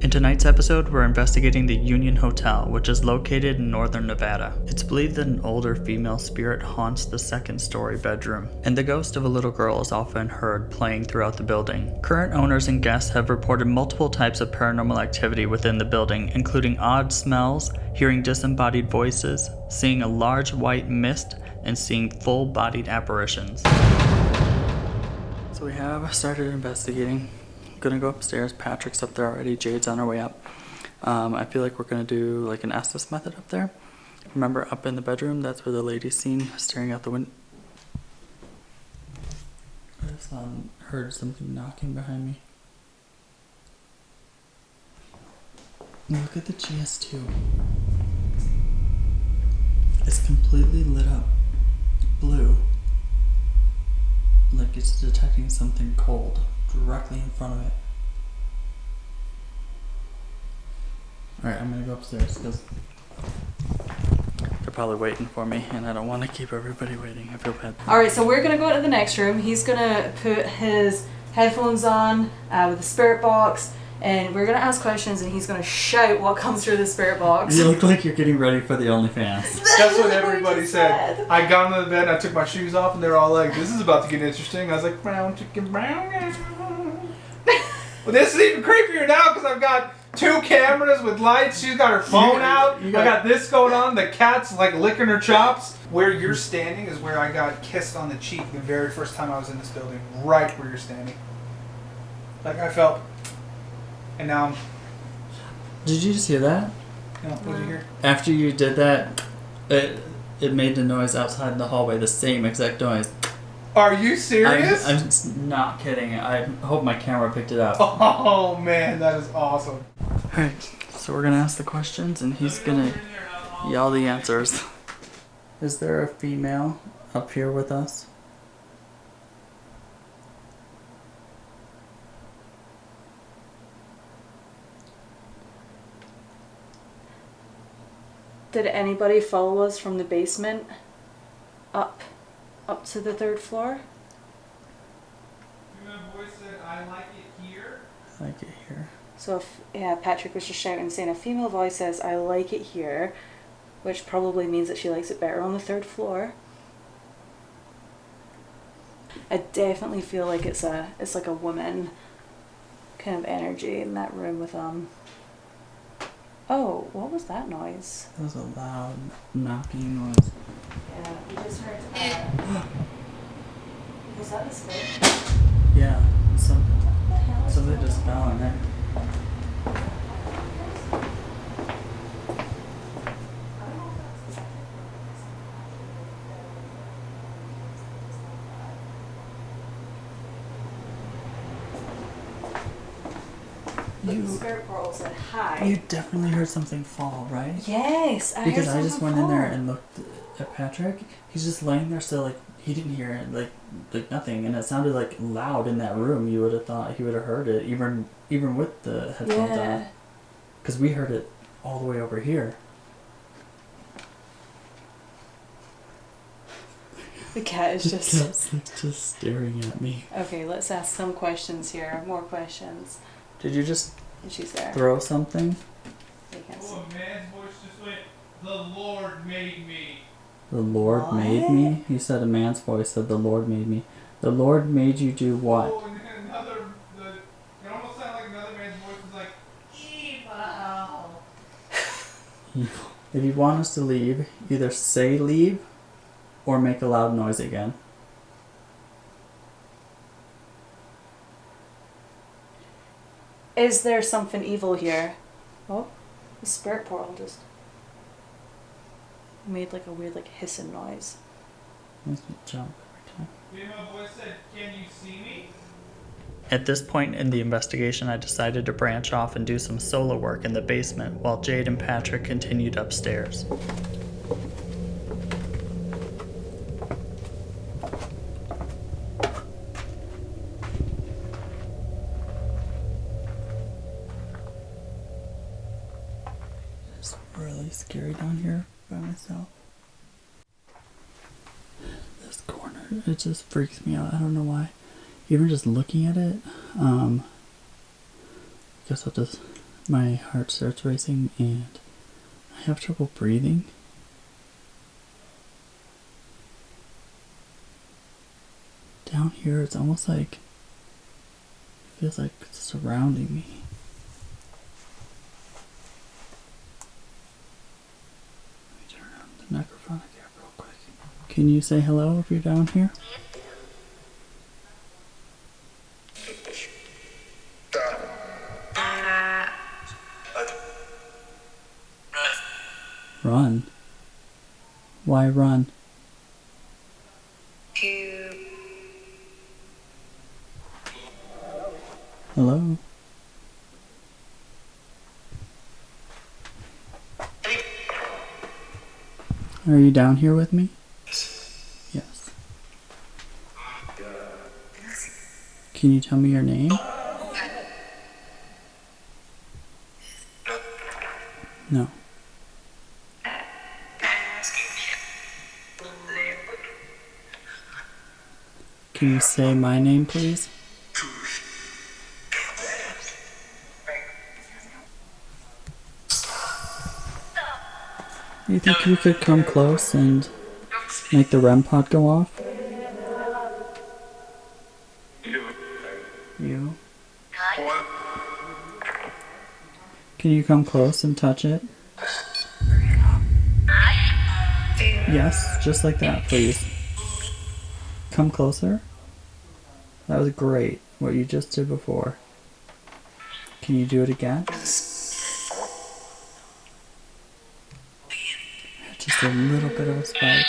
In tonight's episode, we're investigating the Union Hotel, which is located in northern Nevada. It's believed that an older female spirit haunts the second-story bedroom, and the ghost of a little girl is often heard playing throughout the building. Current owners and guests have reported multiple types of paranormal activity within the building, including odd smells, hearing disembodied voices, seeing a large white mist, and seeing full-bodied apparitions. So we have started investigating. Gonna go upstairs. Patrick's up there already. Jade's on her way up. I feel like we're gonna do like an Estes Method up there. Remember up in the bedroom, that's where the lady's seen staring out the window. I just heard something knocking behind me. Look at the GS2. It's completely lit up blue. Like it's detecting something cold directly in front of it. Alright, I'm gonna go upstairs because they're probably waiting for me and I don't want to keep everybody waiting. I feel bad. Alright, so we're gonna go to the next room. He's gonna put his headphones on with the spirit box, and we're gonna ask questions and he's gonna shout what comes through the spirit box. You look like you're getting ready for the OnlyFans. That's what everybody said. I got into the bed and I took my shoes off and they're all like, this is about to get interesting. I was like, brown chicken, brown. Well, this is even creepier now because I've got 2 cameras with lights. She's got her phone out. I got this going on. The cat's like licking her chops. Where you're standing is where I got kissed on the cheek the very first time I was in this building. Right where you're standing. Like I felt. And now I'm... Did you just hear that? No, what did you hear? After you did that, it made the noise outside the hallway, the same exact noise. Are you serious? I'm not kidding. I hope my camera picked it up. Oh man, that is awesome. Alright, so we're gonna ask the questions and he's gonna yell the answers. Is there a female up here with us? Did anybody follow us from the basement up to the 3rd floor? Your voice said, I like it here. I like it here. So if, yeah, Patrick was just shouting, saying a female voice says, I like it here, which probably means that she likes it better on the 3rd floor. I definitely feel like it's like a woman kind of energy in that room with Oh, what was that noise? That was a loud knocking noise. Yeah, we just heard was that a spirit? Yeah, something just fell in there. The spirit portal said hi. You definitely heard something fall, right? Yes, because I just went in there and looked at Patrick. He's just laying there still, like he didn't hear it, like nothing, and it sounded like loud in that room. You would have thought he would have heard it, even with the headphones on, because we heard it all the way over here. The cat is just staring at me. Okay, let's ask some questions here. More questions. Did you just she's there. throw something? Oh, a man's voice just went, the Lord made me. The Lord made me? You said a man's voice said the Lord made me. The Lord made you do what? Oh, and it almost sounded like another man's voice was like, evil. If you want us to leave, either say leave or make a loud noise again. Is there something evil here? Oh, the spirit portal just made like a weird hissing noise. Makes me jump every time. Female voice said, can you see me? At this point in the investigation, I decided to branch off and do some solo work in the basement while Jade and Patrick continued upstairs. It's really scary down here by myself. This corner it just freaks me out. I don't know why. Even just looking at it, I guess my heart starts racing and I have trouble breathing. Down here, it's almost like, it feels like it's surrounding me. Let me turn on the Necrophonic app real quick. Can you say hello if you're down here? Run. Why run? Hello? Are you down here with me? Yes. Can you tell me your name? No. Can you say my name, please? You think you could come close and make the REM pod go off? You? Can you come close and touch it? Yes, just like that, please. Come closer. That was great, what you just did before. Can you do it again? Just a little bit of a spike.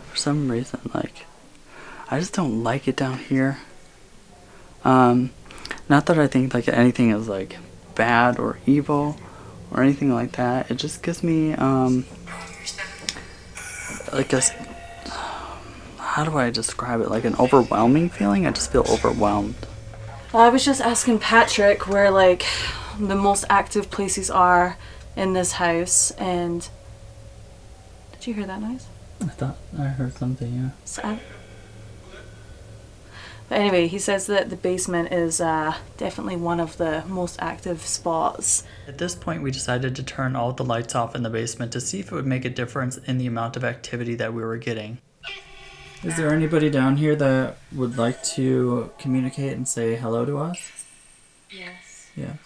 For some reason, like, I just don't like it down here. Not that I think like anything is like bad or evil or anything like that. It just gives me like a, how do I describe it? Like an overwhelming feeling. I just feel overwhelmed. I was just asking Patrick where like the most active places are in this house, and did you hear that noise? I thought I heard something, yeah. But anyway, he says that the basement is definitely one of the most active spots. At this point, we decided to turn all the lights off in the basement to see if it would make a difference in the amount of activity that we were getting. Is there anybody down here that would like to communicate and say hello to us? Yes. Yes.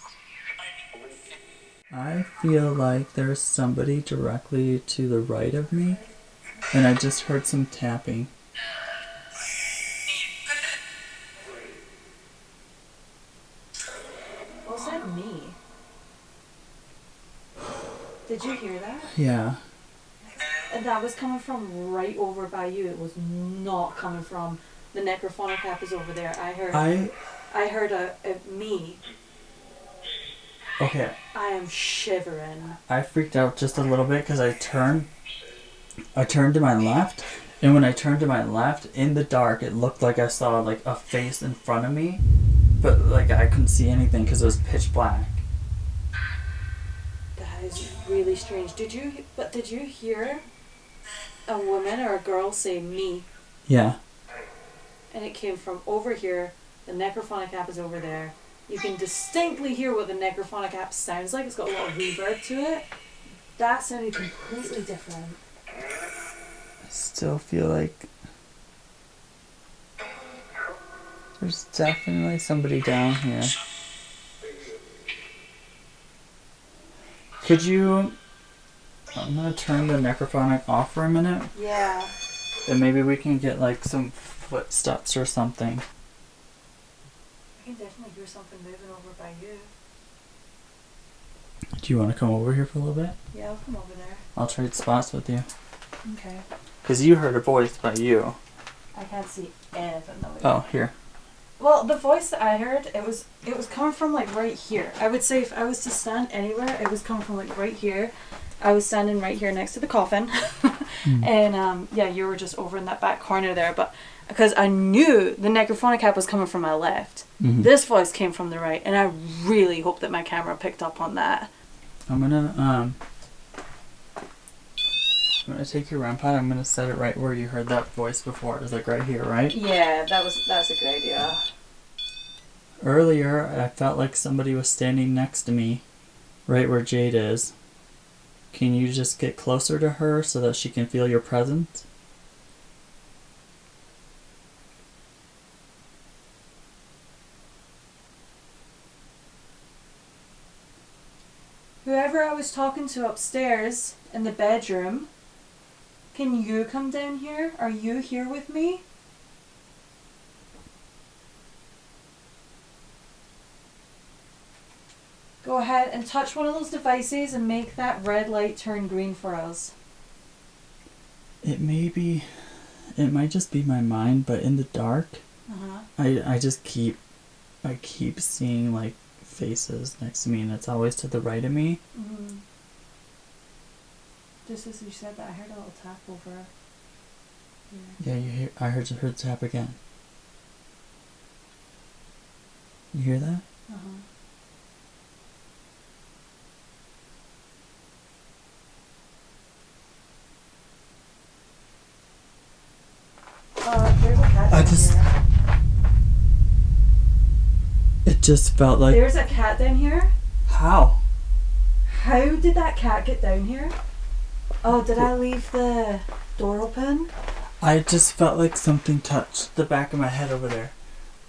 I feel like there's somebody directly to the right of me, and I just heard some tapping. Was that me? Did you hear that? Yeah. And that was coming from right over by you. It was not coming from the Necrophonic app is over there. I heard a me. Okay. I am shivering. I freaked out just a little bit because I turned to my left, and when I turned to my left, in the dark, it looked like I saw like a face in front of me, but like I couldn't see anything because it was pitch black. That is really strange. Did you hear a woman or a girl say me? Yeah. And it came from over here. The Necrophonic app is over there. You can distinctly hear what the Necrophonic app sounds like. It's got a lot of reverb to it. That sounded completely different. I still feel like there's definitely somebody down here. Could you... I'm gonna turn the Necrophonic off for a minute. Yeah. And maybe we can get like some footsteps or something. I can definitely hear something moving over by you. Do you want to come over here for a little bit? Yeah, I'll come over there. I'll trade spots with you. Okay. Because you heard a voice by you. I can't see anything though. Oh, here. Well, the voice that I heard, it was coming from like right here. I would say if I was to stand anywhere, it was coming from like right here. I was standing right here next to the coffin. And yeah, you were just over in that back corner there, but because I knew the Necrophonic app was coming from my left. Mm-hmm. This voice came from the right, and I really hope that my camera picked up on that. I'm gonna I'm gonna take your REM pod. I'm gonna set it right where you heard that voice before. It's like right here, right? Yeah, that's a good idea. Earlier, I felt like somebody was standing next to me, right where Jade is. Can you just get closer to her so that she can feel your presence? Whoever I was talking to upstairs in the bedroom, can you come down here? Are you here with me? Go ahead and touch one of those devices and make that red light turn green for us. It might just be my mind, but in the dark, I keep seeing like faces next to me, and it's always to the right of me. Mm-hmm. Just as you said that, I heard a little tap over here. Yeah, I heard the tap again. You hear that? There's a cat down here. It just felt like... There's a cat down here. How? How did that cat get down here? Oh, did I leave the door open? I just felt like something touched the back of my head over there.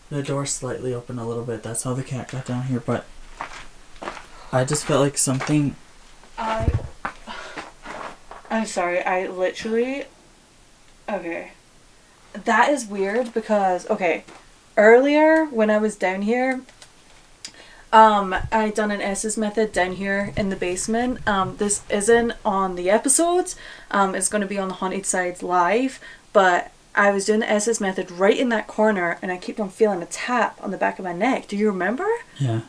The door slightly opened a little bit. That's how the cat got down here, but I just felt like something... I'm sorry, I literally... Okay. That is weird because, okay, earlier when I was down here, I done an Estes Method down here in the basement. This isn't on the episodes. It's going to be on the Haunted Sides live, but I was doing the Estes Method right in that corner, and I kept on feeling a tap on the back of my neck. Do you remember? Yeah.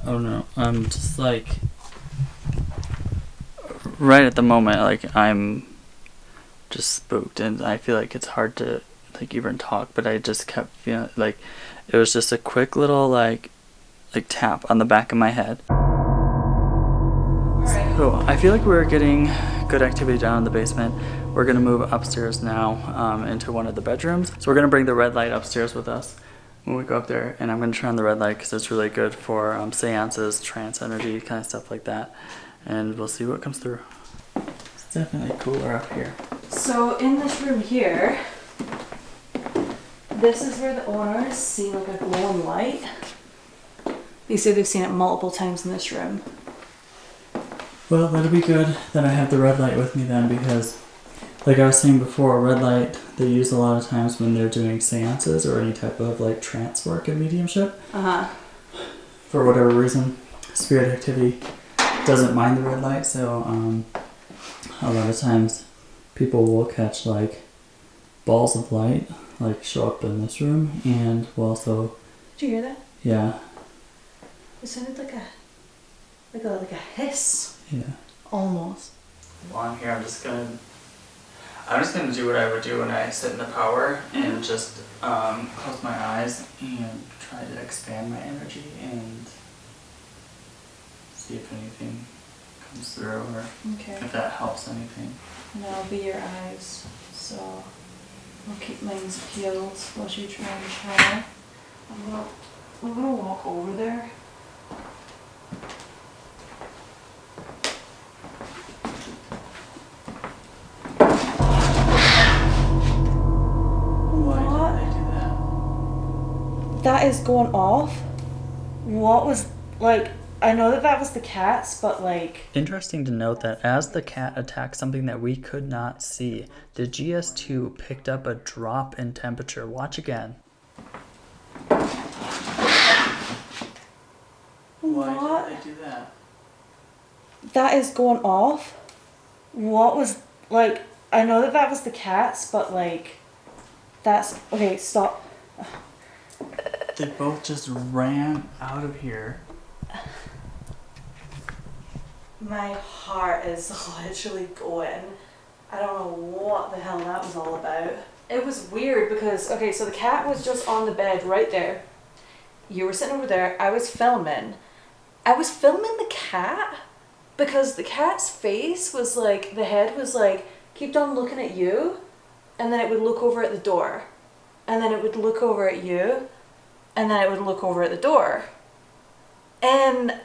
Oh no, I'm just like, right at the moment, like I'm just spooked, and I feel like it's hard to like even talk, but I just kept feeling like it was just a quick little like tap on the back of my head. So I feel like we're getting good activity down in the basement. We're gonna move upstairs now into one of the bedrooms. So we're gonna bring the red light upstairs with us when we go up there, and I'm gonna turn on the red light because it's really good for seances, trance energy, kind of stuff like that, and we'll see what comes through. It's definitely cooler up here. So in this room here, this is where the owners see like a glowing light. They say they've seen it multiple times in this room. Well, that'll be good that I have the red light with me then, because like I was saying before, red light they use a lot of times when they're doing seances or any type of like trance work and mediumship. For whatever reason, spirit activity doesn't mind the red light, so a lot of times people will catch like balls of light like show up in this room, and will also... Did you hear that? Yeah. It sounded like a hiss. Yeah. Almost. While I'm here, I'm just gonna do what I would do when I sit in the power and just close my eyes and try to expand my energy and see if anything comes through or if that helps anything. And that'll be your eyes, so I'll keep mine peeled while you try and shower. I'm gonna walk over there. Why did I do that? That is going off. What was, like, I know that was the cat's, but like... Interesting to note that as the cat attacked something that we could not see, the GS2 picked up a drop in temperature. Watch again. Why did I do that? That is going off. What was, like, I know that was the cat's, but like, that's, okay, stop. They both just ran out of here. My heart is literally going. I don't know what the hell that was all about. It was weird because, okay, so the cat was just on the bed right there. You were sitting over there. I was filming. I was filming the cat, Because the cat's face was like, the head was like, keep on looking at you, and then it would look over at the door, and then it would look over at you, and then it would look over at the door. And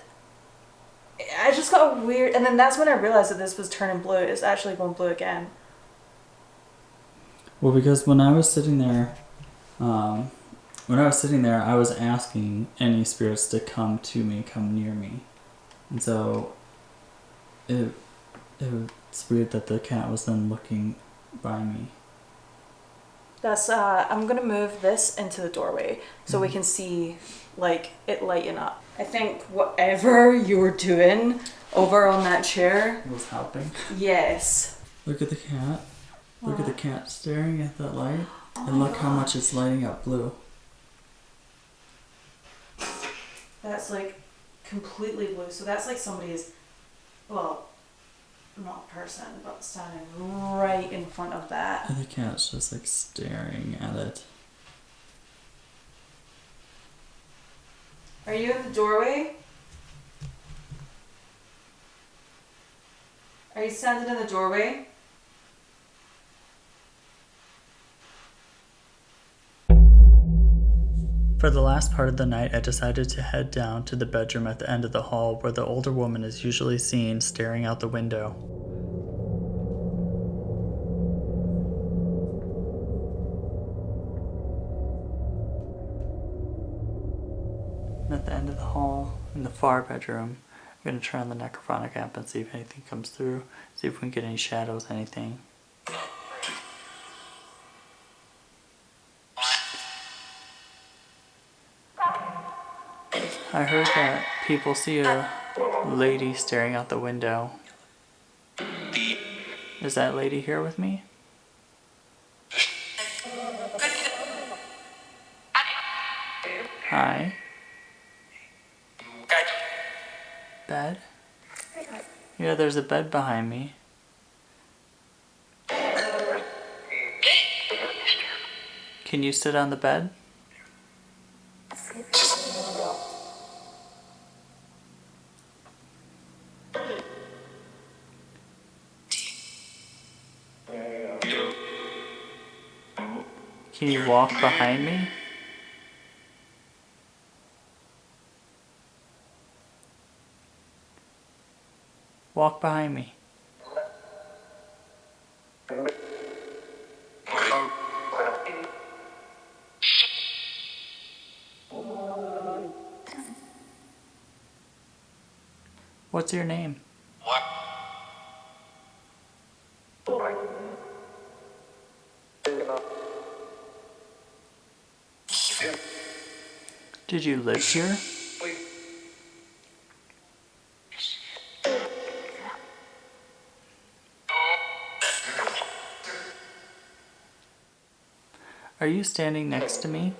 I just got a weird, and then that's when I realized that this was turning blue. It's actually going blue again. Well, because when I was sitting there, I was asking any spirits to come to me, come near me. And so it's weird that the cat was then looking by me. That's, I'm going to move this into the doorway so we can see, like, it lighten up. I think whatever you were doing over on that chair Was helping. Yes. Look at the cat. Look at the cat staring at that light. And look how much it's lighting up blue. That's like completely blue. So that's like somebody's, well, not a person, but standing right in front of that. And the cat's just like staring at it. Are you in the doorway? Are you standing in the doorway? For the last part of the night, I decided to head down to the bedroom at the end of the hall where the older woman is usually seen staring out the window. And at the end of the hall, in the far bedroom, I'm going to turn on the Necrophonic app and see if anything comes through, see if we can get any shadows, anything. I heard that people see a lady staring out the window. Is that lady here with me? Hi. Bed? Yeah, there's a bed behind me. Can you sit on the bed? Can you walk behind me? Walk behind me. What's your name? Did you live here? Are you standing next to me?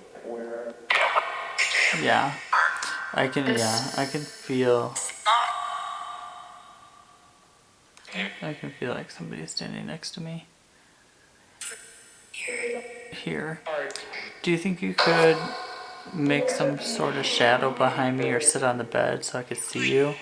Yeah. I can feel like somebody's standing next to me. Here. Do you think you could make some sort of shadow behind me or sit on the bed so I could see you?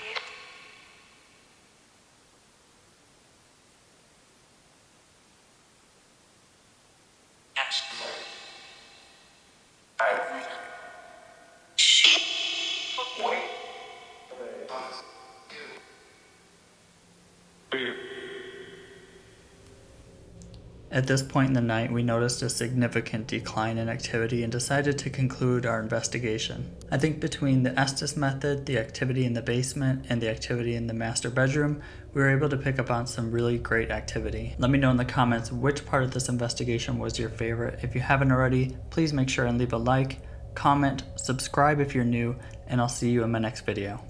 At this point in the night, we noticed a significant decline in activity and decided to conclude our investigation. I think between the Estes Method, the activity in the basement, and the activity in the master bedroom, we were able to pick up on some really great activity. Let me know in the comments which part of this investigation was your favorite. If you haven't already, please make sure and leave a like, comment, subscribe if you're new, and I'll see you in my next video.